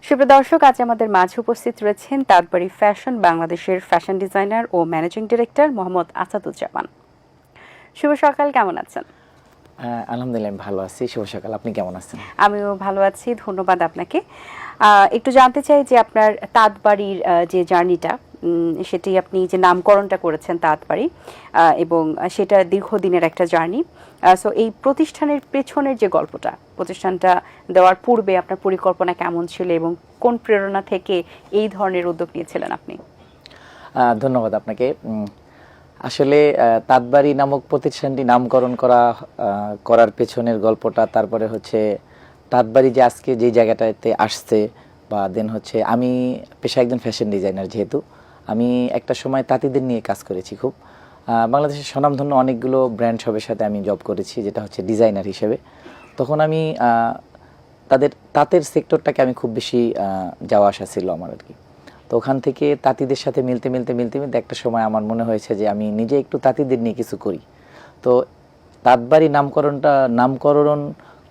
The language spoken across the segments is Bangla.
সুপ্রিয় দর্শক, আজ আমাদের মাঝে উপস্থিত রয়েছেন তাঁতবাড়ি ফ্যাশন বাংলাদেশের ফ্যাশন ডিজাইনার ও ম্যানেজিং ডিরেক্টর মোহাম্মদ আসাদুজ্জামান। শুভ সকাল, কেমন আছেন? আলহামদুলিল্লাহ ভালো আছি। শুভ সকাল, আপনি কেমন আছেন? আমিও ভালো আছি, ধন্যবাদ আপনাকে। একটু জানতে চাই যে আপনার তাঁতবাড়ির যে জার্নিটা, সেটি আপনি যে নামকরণটা করেছেন তাঁতবাড়ি, এবং সেটা দীর্ঘদিনের একটা জার্নি। সো এই প্রতিষ্ঠানের পেছনের যে গল্পটা, প্রতিষ্ঠানটা দেওয়ার পূর্বে আপনার পরিকল্পনা কেমন ছিল এবং কোন প্রেরণা থেকে এই ধরনের উদ্যোগ নিয়েছিলেন আপনি? ধন্যবাদ আপনাকে। আসলে তাঁতবাড়ি নামক প্রতিষ্ঠানটি নামকরণ করার পেছনের গল্পটা, তারপরে হচ্ছে তাঁতবাড়ি যে আজকে যে জায়গাটাতে আসছে, বা দেন হচ্ছে আমি পেশায় একজন ফ্যাশন ডিজাইনার, যেহেতু আমি একটা সময় তাঁতিদের নিয়ে কাজ করেছি খুব। বাংলাদেশের স্বনামধন্য অনেকগুলো ব্র্যান্ড শপের সাথে আমি জব করেছি, যেটা হচ্ছে ডিজাইনার হিসেবে। তখন আমি তাঁতের সেক্টরটাকে আমি খুব বেশি যাওয়া আসা ছিল আমার আর কি। তো ওখান থেকে তাঁতিদের সাথে মিলতে একটা সময় আমার মনে হয়েছে যে আমি নিজে একটু তাঁতিদের নিয়ে কিছু করি। তো তাঁতবাড়ি নামকরণ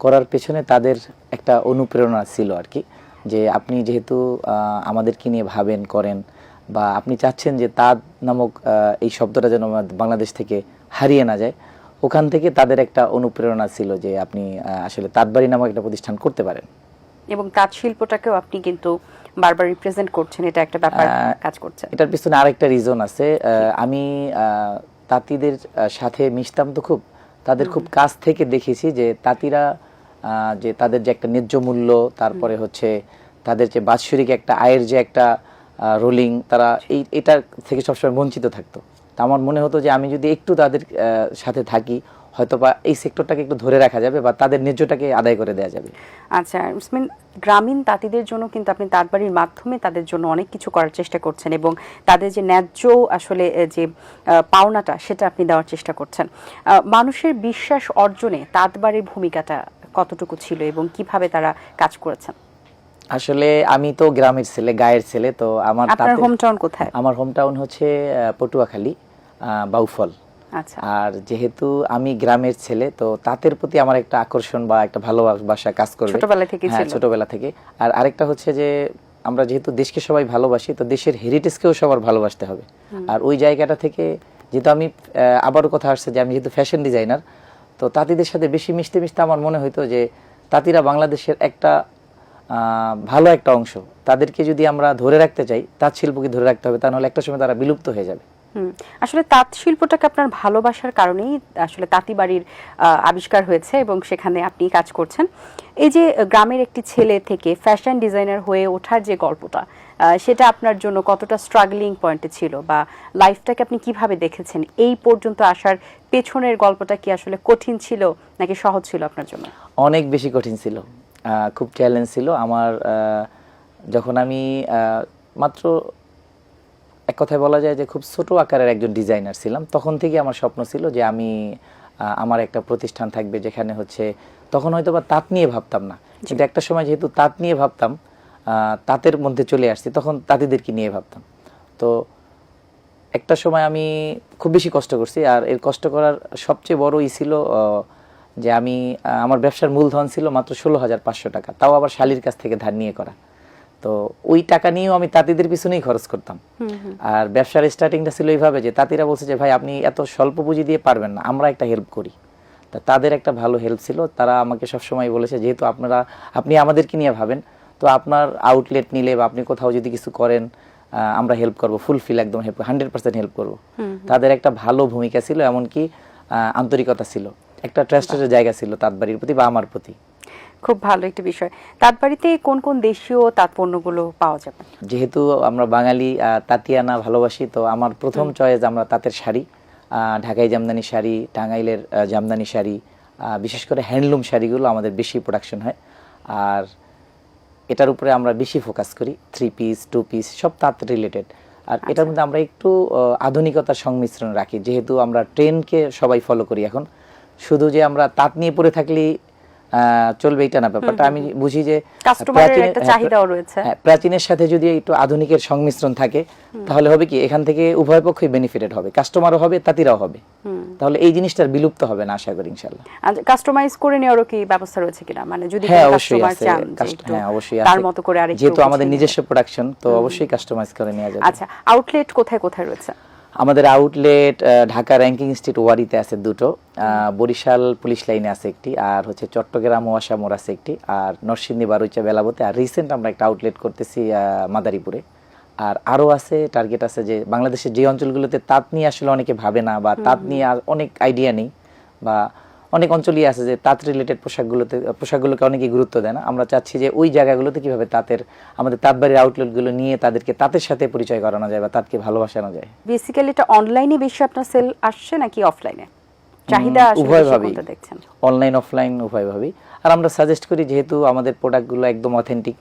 করার পেছনে তাদের একটা অনুপ্রেরণা ছিল আর কি, যে আপনি যেহেতু আমাদেরকে নিয়ে ভাবেন করেন, বা আপনি চাচ্ছেন যে তাঁত নামক এই শব্দটা যেন বাংলাদেশ থেকে হারিয়ে না যায়, ওখান থেকে তাদের একটা অনুপ্রেরণা ছিল যে আপনি আসলে তাঁতবাড়ি নামক একটা প্রতিষ্ঠান করতে পারেন। এবং তাঁত শিল্পটাকেও আপনি কিন্তু বারবার রিপ্রেজেন্ট করছেন, এটা একটা ব্যাপার কাজ করছে। এটার পিছনে আরেকটা রিজন আছে। আমি তাঁতিদের সাথে মিশতাম, তো খুব তাদের খুব কাছ থেকে দেখেছি যে তাঁতিরা যে তাদের যে একটা ন্যায্য মূল্য, তারপরে হচ্ছে তাদের যে বাৎসরিক একটা আয়ের যে একটা রোলিং, তারা এটা থেকে সবসময় বঞ্চিত থাকতো। তা আমার মনে হতো যে আমি যদি একটু তাদের সাথে থাকি, হয়তোবা এই সেক্টরটাকে একটু ধরে রাখা যাবে, বা তাদের ন্যায্যটাকে আদায় করে দেওয়া যাবে। আচ্ছা, গ্রামীণ তাঁতিদের জন্য কিন্তু আপনি তাঁতবাড়ির মাধ্যমে তাদের জন্য অনেক কিছু করার চেষ্টা করছেন, এবং তাদের যে ন্যায্য আসলে যে পাওনাটা, সেটা আপনি দেওয়ার চেষ্টা করছেন। মানুষের বিশ্বাস অর্জনে তাঁতবাড়ির ভূমিকাটা কতটুকু ছিল এবং কিভাবে তারা কাজ করেছেন? আসলে আমি তো গ্রামের ছেলে, গায়ের ছেলে। তো আপনার হোম টাউন কোথায়? আমার হোম টাউন হচ্ছে পটুয়াখালী, বাউফল। আচ্ছা। আর যেহেতু আমি গ্রামের ছেলে, তো তাঁতের প্রতি আমার একটা আকর্ষণ বা একটা ভালোবাসা কাজ করবে ছোটবেলা থেকে। হ্যাঁ, ছোটবেলা থেকে। আর আরেকটা হচ্ছে যে আমরা যেহেতু দেশকে সবাই ভালোবাসি, তো দেশের হেরিটেজকেও সবার ভালোবাসতে হবে। আর ওই জায়গাটা থেকে যেহেতু আমি আবারও কথা আসছে যে আমি যেহেতু ফ্যাশন ডিজাইনার, তো তাঁতিদের সাথে বেশি মিশতে আমার মনে হইতো যে তাঁতিরা বাংলাদেশের একটা ভালো একটা অংশ। তাদেরকে যদি আমরা ধরে রাখতে চাই, তাঁত শিল্পকে ধরে রাখতে হবে, তাহলে একটা সময় তারা বিলুপ্ত হয়ে যাবে। আসলে তাঁত শিল্পটাকে আপনার ভালোবাসার কারণেই আসলে তাঁতিবাড়ির আবিষ্কার হয়েছে, এবং সেখানে আপনি কাজ করছেন। এই যে গ্রামের একটি ছেলে থেকে ফ্যাশন ডিজাইনার হয়ে ওঠার যে গল্পটা, সেটা আপনার জন্য কতটা স্ট্রাগলিং পয়েন্টে ছিল, বা লাইফটাকে আপনি কিভাবে দেখেছেন? এই পর্যন্ত আসার পেছনের গল্পটা কি আসলে কঠিন ছিল নাকি সহজ ছিল আপনার জন্য? অনেক বেশি কঠিন ছিল, খুব চ্যালেঞ্জ ছিল আমার। যখন আমি মাত্র এক কথায় বলা যায় যে খুব ছোট আকারের একজন ডিজাইনার ছিলাম, তখন থেকে আমার স্বপ্ন ছিল যে আমি আমার একটা প্রতিষ্ঠান থাকবে, যেখানে হচ্ছে তখন হয়তো বা তাঁত নিয়ে ভাবতাম না, কিন্তু একটা সময় যেহেতু তাঁত নিয়ে ভাবতাম, তাঁতের মধ্যে চলে আসছি, তখন তাঁতিদেরকে নিয়ে ভাবতাম। তো একটা সময় আমি খুব বেশি কষ্ট করছি, আর এর কষ্ট করার সবচেয়ে বড় ছিল যে আমি আমার ব্যবসার মূলধন ছিল মাত্র 16,500 টাকা, তাও আবার শালির কাছ থেকে ধার নিয়ে করা। তো ওই টাকা নিয়েও আমি তাঁতিদের পিছনেই খরচ করতাম। আর ব্যবসার স্টার্টিংটা ছিল এইভাবে যে তাঁতিরা বলছে যে ভাই আপনি এত স্বল্প পুঁজি দিয়ে পারবেন না, আমরা একটা হেল্প করি। তা তাদের একটা ভালো হেল্প ছিল, তারা আমাকে সবসময় বলেছে যেহেতু আপনি আমাদেরকে নিয়ে ভাবেন, তো আপনার আউটলেট নিলে বা আপনি কোথাও যদি কিছু করেন, আমরা হেল্প করবো, ফুলফিল একদম 100% হেল্প করবো। তাদের একটা ভালো ভূমিকা ছিল, এমনকি আন্তরিকতা ছিল, একটা ট্রাস্টের জায়গা ছিল তাঁতবাড়ির প্রতি বা আমার প্রতি। খুব ভালো একটা বিষয়। তাঁতবাড়িতে কোন কোন দেশীয় তাঁত পণ্যগুলো পাওয়া যাবে? যেহেতু আমরা বাঙালি, তাঁতিয়ানা ভালোবাসি, তো আমার প্রথম চয়েস আমরা তাঁতের শাড়ি, ঢাকাই জামদানি শাড়ি, টাঙ্গাইলের জামদানি শাড়ি, বিশেষ করে হ্যান্ডলুম শাড়িগুলো আমাদের বেশি প্রোডাকশন হয়। আর এটার উপরে আমরা বেশি ফোকাস করি, 3 পিস 2 পিস সব তাঁত রিলেটেড। আর এটার মধ্যে আমরা একটু আধুনিকতার সংমিশ্রণ রাখি, যেহেতু আমরা ট্রেন্ডকে সবাই ফলো করি এখন। শুধু যে আমরা তাঁত নিয়ে পড়ে থাকলেই চলবে এটা না ব্যাপারটা। আমি বুঝি যে কাস্টমারের একটা চাহিদাও রয়েছে। প্রাচীনের সাথে যদি একটু আধুনিকের সংমিশ্রণ থাকে তাহলে হবে কি এখান থেকে উভয় পক্ষই বেনিফিটেড হবে, কাস্টমারও হবে তাঁতিরাও হবে, তাহলে এই জিনিসটার বিলুপ্ত হবে না আশা করি ইনশাআল্লাহ। কাস্টমাইজ করে নেওয়ারও কি ব্যবস্থা রয়েছে কিনা, মানে যদি কাস্টমার চান অবশ্যই তার মতো করে আরেকটু, যেহেতু আমাদের নিজস্ব প্রোডাকশন তো অবশ্যই কাস্টমাইজ করে নেওয়া যাবে। আচ্ছা, আউটলেট কোথায় কোথায় রয়েছে? আমাদের আউটলেট ঢাকা র্যাঙ্কিং স্ট্রিট ওয়ারিতে আছে দুটো, বরিশাল পুলিশ লাইনে আছে একটি, আর হচ্ছে চট্টগ্রাম ওয়াসা মোড় আছে একটি, আর নরসিংদী বারুইচা বেলাবতে, আর রিসেন্ট আমরা একটা আউটলেট করতেছি মাদারীপুরে। আর আরও আছে, টার্গেট আছে যে বাংলাদেশের যে অঞ্চলগুলোতে তাঁত নিয়ে আসলে অনেকে ভাবে না বা তাঁত নিয়ে অনেক আইডিয়া নেই, বা অনেক অঞ্চলই আছে যে তাঁত রিলেটেড পোশাকগুলোকে অনেকে গুরুত্ব দেয় না। আমরা চাচ্ছি যে ওই জায়গাগুলোতে কিভাবে আমাদের তাঁতবাড়ির আউটলেটগুলো নিয়ে তাদেরকে তাঁতের সাথে পরিচয় করানো যায় বা তাঁতকে ভালোবাসানো যায়। বেসিক্যালি এটা অনলাইনে বেশি আপনার সেল আসছে নাকি অফলাইনে? চাহিদা উভয়ভাবেই, অনলাইন অফলাইন উভয়ভাবেই। আর আমরা সাজেস্ট করি, যেহেতু আমাদের প্রোডাক্টগুলো একদম অথেন্টিক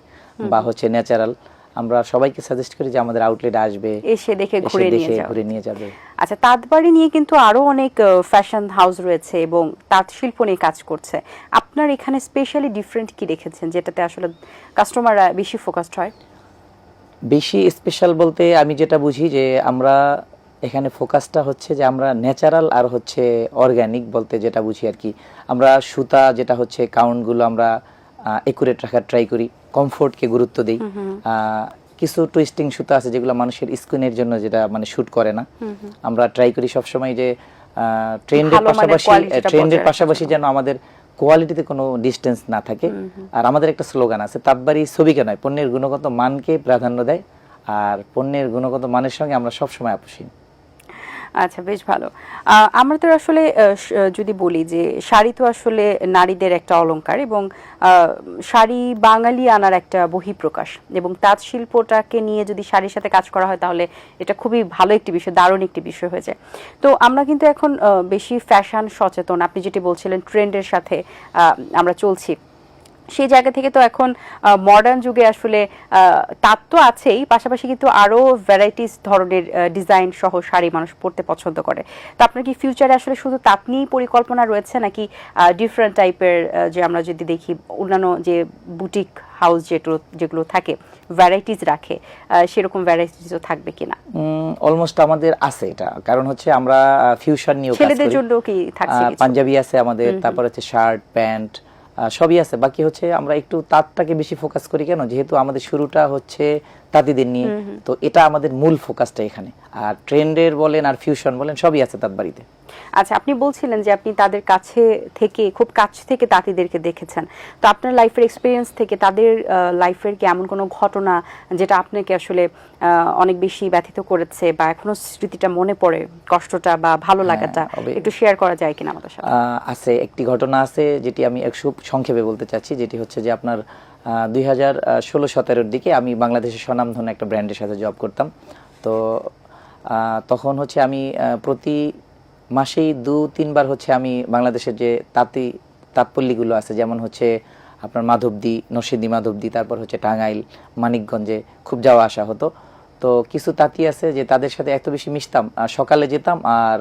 বা হচ্ছে ন্যাচারাল, আমরা সবাইকে সাজেস্ট করি যে আমাদের আউটলেটে আসবে, এসে দেখে ঘুরে নিয়ে যাবে। আচ্ছা, তাঁতবাড়ি নিয়ে কিন্তু আরো অনেক ফ্যাশন হাউস রয়েছে এবং তাঁত শিল্প নিয়ে কাজ করছে। আপনার এখানে স্পেশালি ডিফারেন্ট কি রেখেছেন যেটাতে আসলে কাস্টমাররা বেশি ফোকাসড হয়? বেশি স্পেশাল বলতে আমি যেটা বুঝি যে আমরা এখানে ফোকাসটা হচ্ছে যে আমরা ন্যাচারাল আর হচ্ছে অর্গানিক বলতে যেটা বুঝি আর কি। আমরা সুতা যেটা হচ্ছে কাউন্টগুলো আমরা একুরেট রাখার ট্রাই করি, কমফোর্টকে গুরুত্ব দিই। কিছু টুইস্টিং সুতা আছে যেগুলো মানুষের স্কিনের জন্য যেটা মানে শুট করে না, আমরা ট্রাই করি সবসময় যে ট্রেন্ডের পাশাপাশি যেন আমাদের কোয়ালিটিতে কোনো ডিস্টেন্স না থাকে। আর আমাদের একটা স্লোগান আছে, তাঁতবাড়ি ছবিকে নয় পণ্যের গুণগত মানকে প্রাধান্য দেয়, আর পণ্যের গুণগত মানের সঙ্গে আমরা সবসময় আপোষহীন। আচ্ছা, বেশ ভালো। আমরা তো আসলে যদি বলি যে শাড়ি তো আসলে নারীদের একটা অলংকার এবং শাড়ি বাঙালি আনার একটা বহিঃপ্রকাশ, এবং তাঁত শিল্পটাকে নিয়ে যদি শাড়ির সাথে কাজ করা হয় তাহলে এটা খুবই ভালো একটি বিষয়, দারুণ একটি বিষয় হয়ে যায়। তো আমরা কিন্তু এখন বেশি ফ্যাশন সচেতন, আপনি যেটি বলছিলেন ট্রেন্ডের সাথে আমরা চলছি, সেই জায়গা থেকে তো এখন মডার্ন যুগে আসলে তাঁত তো আছেই, পাশাপাশি কিন্তু আরো ভ্যারাইটিস ধরনের ডিজাইন সহ শাড়ি মানুষ পরতে পছন্দ করে। তো আপনার কি ফিউচারে আসলে শুধু তাঁত নিয়েই পরিকল্পনা রয়েছে নাকি ডিফারেন্ট টাইপের, যে আমরা যদি দেখি অন্যান্য যে বুটিক হাউস যেগুলো থাকে ভ্যারাইটিস রাখে, সেরকম ভ্যারাইটিসও থাকবে কিনা? অলমোস্ট আমাদের আছে এটা, কারণ হচ্ছে আমরা ফিউশন নিয়ে ছেলেদের জন্য কি থাকছে? পাঞ্জাবি আছে আমাদের, তারপর হচ্ছে শার্ট প্যান্ট সবই আছে। বাকি হচ্ছে আমরা একটু তাঁতটাকে বেশি ফোকাস করি, কেন যেহেতু আমাদের শুরুটা হচ্ছে তাঁতিদের নিয়ে, তো এটা আমাদের মূল ফোকাসটা এখানে। আর ট্রেন্ডের বলেন আর ফিউশন বলেন সবই আছে তাঁতবাড়িতে। আচ্ছা, আপনি বলছিলেন যে আপনি তাদের কাছে থেকে খুব কাছ থেকে তাঁতিদেরকে দেখেছেন, তো আপনার লাইফের এক্সপিরিয়েন্স থেকে তাদের লাইফের কি এমন কোনো ঘটনা যেটা আপনাকে আসলে অনেক বেশি ব্যথিত করেছে বা এখনো স্মৃতিটা মনে পড়ে, কষ্টটা বা ভালো লাগাটা একটু শেয়ার করা যায় কিনা আমাদের সাথে? আছে, একটি ঘটনা আছে যেটি আমি একটু সংক্ষেপে বলতে চাচ্ছি, যেটি হচ্ছে যে আপনার 2016-17 দিকে আমি বাংলাদেশের স্বনামধন্য একটা ব্র্যান্ডের সাথে জব করতাম। তো তখন হচ্ছে আমি প্রতি মাসেই 2-3 বার হচ্ছে আমি বাংলাদেশের যে তাঁতপল্লীগুলো আছে, যেমন হচ্ছে আপনার মাধবদী, নরসিংদী মাধবদী, তারপর হচ্ছে টাঙ্গাইল, মানিকগঞ্জে খুব যাওয়া আসা হতো। তো কিছু তাঁতি আছে যে তাদের সাথে এত বেশি মিশতাম, সকালে যেতাম আর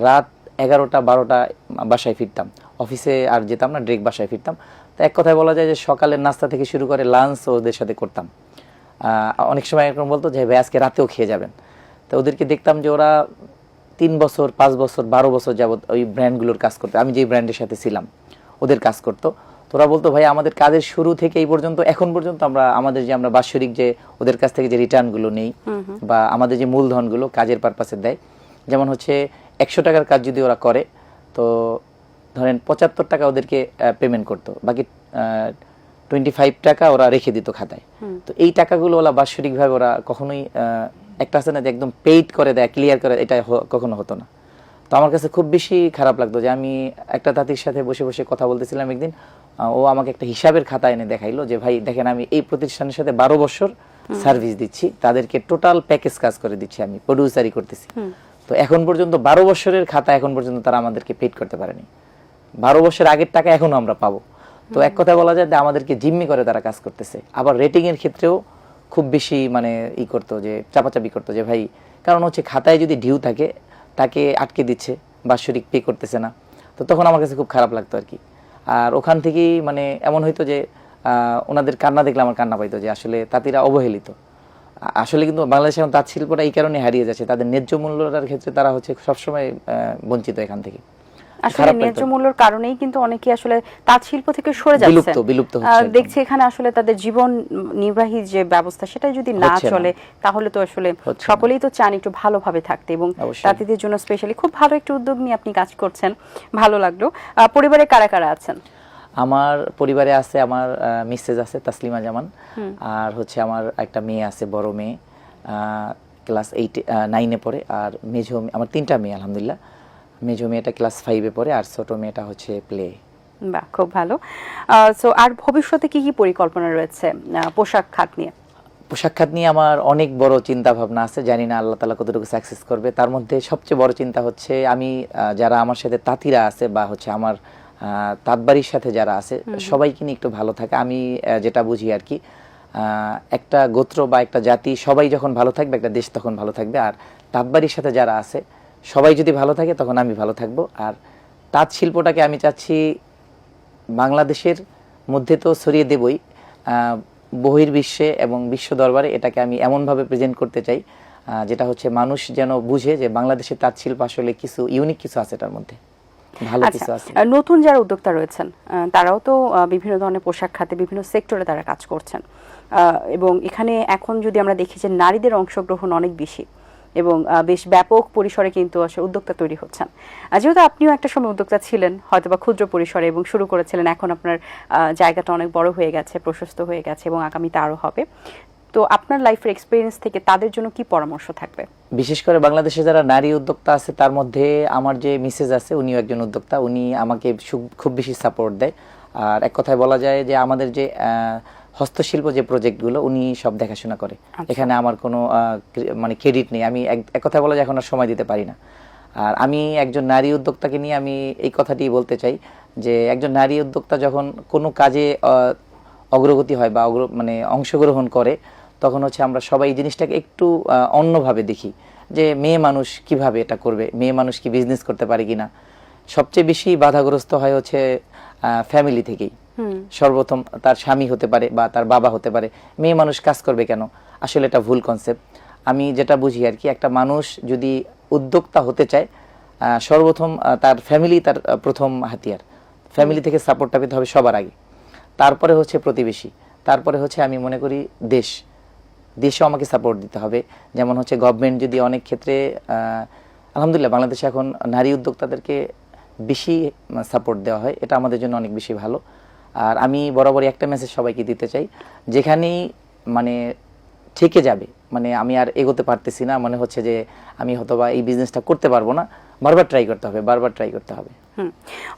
রাত 11টা-12টা বাসায় ফিরতাম, অফিসে আর যেতাম না, ডিরেক্ট বাসায় ফিরতাম। তো এক কথায় বলা যায় যে সকালের নাস্তা থেকে শুরু করে লাঞ্চ ওদের সাথে করতাম। অনেক সময় এরকম বলতো যে ভাই আজকে রাতেও খেয়ে যাবেন। তো ওদেরকে দেখতাম যে ওরা 3 বছর, 5 বছর, 12 বছর যাবত ওই ব্র্যান্ডগুলোর কাজ করতো, আমি যেই ব্র্যান্ডের সাথে ছিলাম ওদের কাজ করতো। তোরা বলতো ভাই আমাদের কাজের শুরু থেকে এই পর্যন্ত, এখন পর্যন্ত আমরা বাৎসরিক যে ওদের কাছ থেকে যে রিটার্নগুলো নেই বা আমাদের যে মূলধনগুলো কাজের পারপাসে দেয়, যেমন হচ্ছে 100 টাকার কাজ যদি ওরা করে তো ধরেন 75 টাকা ওদেরকে পেমেন্ট করতো, বাকি 25 টাকা ওরা রেখে দিত খাতায়। তো এই টাকাগুলো ওরা বাৎসরিকভাবে ওরা কখনোই একটা আছে না যে একদম পেইড করে দেয়, ক্লিয়ার করে, এটা কখনো হতো না। তো আমার কাছে খুব বেশি খারাপ লাগতো যে আমি একটা তাঁতির সাথে বসে বসে কথা বলতেছিলাম একদিন, ও আমাকে একটা হিসাবের খাতা এনে দেখাইলো যে ভাই দেখেন আমি এই প্রতিষ্ঠানের সাথে 12 বছর সার্ভিস দিচ্ছি, তাদেরকে টোটাল প্যাকেজ কাজ করে দিচ্ছি, আমি প্রডিউসারই করতেছি। তো এখন পর্যন্ত 12 বছরের খাতা এখন পর্যন্ত তারা আমাদেরকে পেইড করতে পারেনি। 12 বছর আগের টাকা এখনো আমরা পাবো। তো এক কথা বলা যায় যে আমাদেরকে জিম্মি করে তারা কাজ করতেছে। আবার রেটিং এর ক্ষেত্রেও খুব বেশি মানে করতো যে চাপাচাপি করতো যে ভাই, কারণ হচ্ছে খাতায় যদি ডিউ থাকে তাকে আটকে দিচ্ছে, বাৎসরিক পে করতেছে না। তো তখন আমার কাছে খুব খারাপ লাগতো আর কি। আর ওখান থেকেই মানে এমন হইতো যে ওনাদের কান্না দেখলে আমার কান্না পাইতো যে আসলে তাঁতিরা অবহেলিত। আসলে কিন্তু বাংলাদেশে এখন তাঁত শিল্পটা এই কারণে হারিয়ে যাচ্ছে, তাদের ন্যায্য মূল্যটার ক্ষেত্রে তারা হচ্ছে সবসময় বঞ্চিত এখান থেকে। আসলে ন্যায্য মূল্যের কারণেই কিন্তু অনেকেই আসলে তাঁত শিল্প থেকে সরে যাচ্ছে, বিলুপ্ত হচ্ছে। দেখছি এখানে আসলে তাদের জীবন নির্বাহী যে ব্যবস্থা সেটা যদি না চলে তাহলে তো আসলে সকলেই তো চান একটু ভালোভাবে থাকতে, এবং তাঁতিদের জন্য স্পেশালি খুব ভালো একটা উদ্যোগ নিয়ে আপনি কাজ করছেন, ভালো লাগলো। পরিবারে কারা কারা আছেন? আমার পরিবারে আছে আমার মিসেস আছে তাসলিমা জামান, আর হচ্ছে আমার একটা মেয়ে আছে, বড় মেয়ে, ক্লাস 9-এ পড়ে, আর মেঝো আমার 3টা মেয়ে আলহামদুলিল্লাহ। মেঝো মেয়েটা ক্লাস 5-এ পড়ে, আর ছোট মেয়েটা হচ্ছে প্লে। বাহ, খুব ভালো। সো আর ভবিষ্যতে কি কি পরিকল্পনা রয়েছে পোশাক খাত নিয়ে? পোশাক খাত নিয়ে আমার অনেক বড় চিন্তা ভাবনা আছে, জানি না আল্লাহ তাআলা কতটুকু সাকসেস করবে। তার মধ্যে সবচেয়ে বড় চিন্তা হচ্ছে আমি যারা আমার সাথে তাঁতিরা আছে বা হচ্ছে আমার তাঁতবাড়ির সাথে যারা আছে সবাইকে নিয়ে একটু ভালো থাকে। আমি যেটা বুঝি আর কি, একটা গোত্র বা একটা জাতি সবাই যখন ভালো থাকবে একটা দেশ তখন ভালো থাকবে। আর তাঁতবাড়ির সাথে যারা আছে সবাই যদি ভালো থাকে তখন আমি ভালো থাকবো। আর তাঁত শিল্পটাকে আমি চাচ্ছি বাংলাদেশের মধ্যে তো ছড়িয়ে দেবই, বহির্বিশ্বে এবং বিশ্ব দরবারে এটাকে আমি এমনভাবে প্রেজেন্ট করতে চাই যেটা হচ্ছে মানুষ যেন বুঝে যে বাংলাদেশের তাঁত শিল্প আসলে কিছু ইউনিক কিছু আছে, এটার মধ্যে ভালো কিছু আছে। নতুন যারা উদ্যোক্তা রয়েছেন তারাও তো বিভিন্ন ধরনের পোশাক খাতে বিভিন্ন সেক্টরে তারা কাজ করছেন, এবং এখানে এখন যদি আমরা দেখি যে নারীদের অংশগ্রহণ অনেক বেশি এবং বেশ ব্যাপক পরিসরে কিন্তু আসলে উদ্যোক্তা তৈরি হচ্ছেন। যেহেতু আপনিও একটা সময় উদ্যোক্তা ছিলেন হয়তোবা ক্ষুদ্র পরিসরে এবং শুরু করেছিলেন, এখন আপনার জায়গাটা অনেক বড় হয়ে গেছে, প্রশস্ত হয়ে গেছে এবং আগামীতে আরও হবে। তো আপনার লাইফের এক্সপিরিয়েন্স থেকে তাদের জন্য কি পরামর্শ থাকবে? বিশেষ করে বাংলাদেশে যারা নারী উদ্যোক্তা আছে তার মধ্যে আমার যে মিসেস আছে উনিও একজন উদ্যোক্তা, উনি আমাকে খুব বেশি সাপোর্ট দেয়। আর এক কথায় বলা যায় যে আমাদের যে হস্তশিল্প যে প্রজেক্টগুলো উনি সব দেখাশোনা করে। এখানে আমার কোনো মানে ক্রেডিট নেই, আমি এক কথায় বলা যায় এখন আর সময় দিতে পারি না। আর আমি একজন নারী উদ্যোক্তাকে নিয়ে আমি এই কথাটি বলতে চাই যে একজন নারী উদ্যোক্তা যখন কোনো কাজে অগ্রগতি হয় বা মানে অংশগ্রহণ করে তখন হচ্ছে আমরা সবাই এই জিনিসটাকে একটু অন্যভাবে দেখি যে মেয়ে মানুষ কিভাবে এটা করবে, মেয়ে মানুষ কি বিজনেস করতে পারে কিনা। সবচেয়ে বেশি বাধাগ্রস্ত হয় হচ্ছে ফ্যামিলি থেকেই। সর্বপ্রথম তার স্বামী হতে পারে বা তার বাবা হতে পারে, মেয়ে মানুষ কাজ করবে কেন, আসলে এটা ভুল কনসেপ্ট। আমি যেটা বুঝি আর কি, একটা মানুষ যদি উদ্যোক্তা হতে চায় সর্বপ্রথম তার ফ্যামিলি তার প্রথম হাতিয়ার। ফ্যামিলি থেকে সাপোর্টটা পেতে হবে সবার আগে, তারপরে হচ্ছে প্রতিবেশী, তারপরে হচ্ছে আমি মনে করি দেশও আমাকে সাপোর্ট দিতে হবে। যেমন হচ্ছে গভর্নমেন্ট যদি অনেক ক্ষেত্রে আলহামদুলিল্লাহ বাংলাদেশে এখন নারী উদ্যোক্তাদেরকে বেশি সাপোর্ট দেওয়া হয়, এটা আমাদের জন্য অনেক বেশি ভালো। আর আমি বরাবরই একটা মেসেজ সবাইকে দিতে চাই, যেখানেই মানে থেকে যাবে মানে আমি আর এগোতে পারতেছি না, মনে হচ্ছে যে আমি হয়তোবা এই বিজনেসটা করতে পারবো না, বারবার ট্রাই করতে হবে।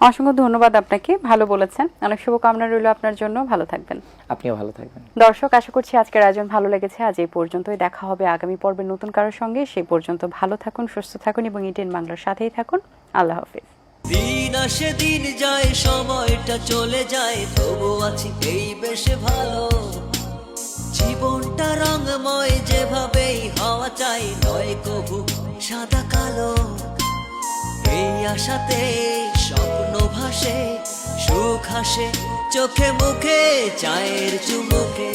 অসংখ্য ধন্যবাদ আপনাকে, ভালো বলেছেন, অনেক শুভকামনা রইল আপনার জন্য, ভালো থাকবেন। আপনিও ভালো থাকবেন। দর্শক, আশা করছি আজকের আয়োজন ভালো লেগেছে। আজ এই পর্যন্তই, দেখা হবে আগামী পর্বে নতুন কারোর সঙ্গে। সেই পর্যন্ত ভালো থাকুন, সুস্থ থাকুন এবং ইটিএন বাংলার সাথেই থাকুন। আল্লাহ হাফেজ। দিন আসে দিন যায়, সময়টা চলে যায়, তবু আছি এই বেশ ভালো। জীবনটা রঙময়, যেভাবেই হওয়া চাই, নয় কবু সাদা কালো। এই আশাতে স্বপ্ন ভাসে, সুখ হাসে চোখে মুখে, চায়ের চুমুকে।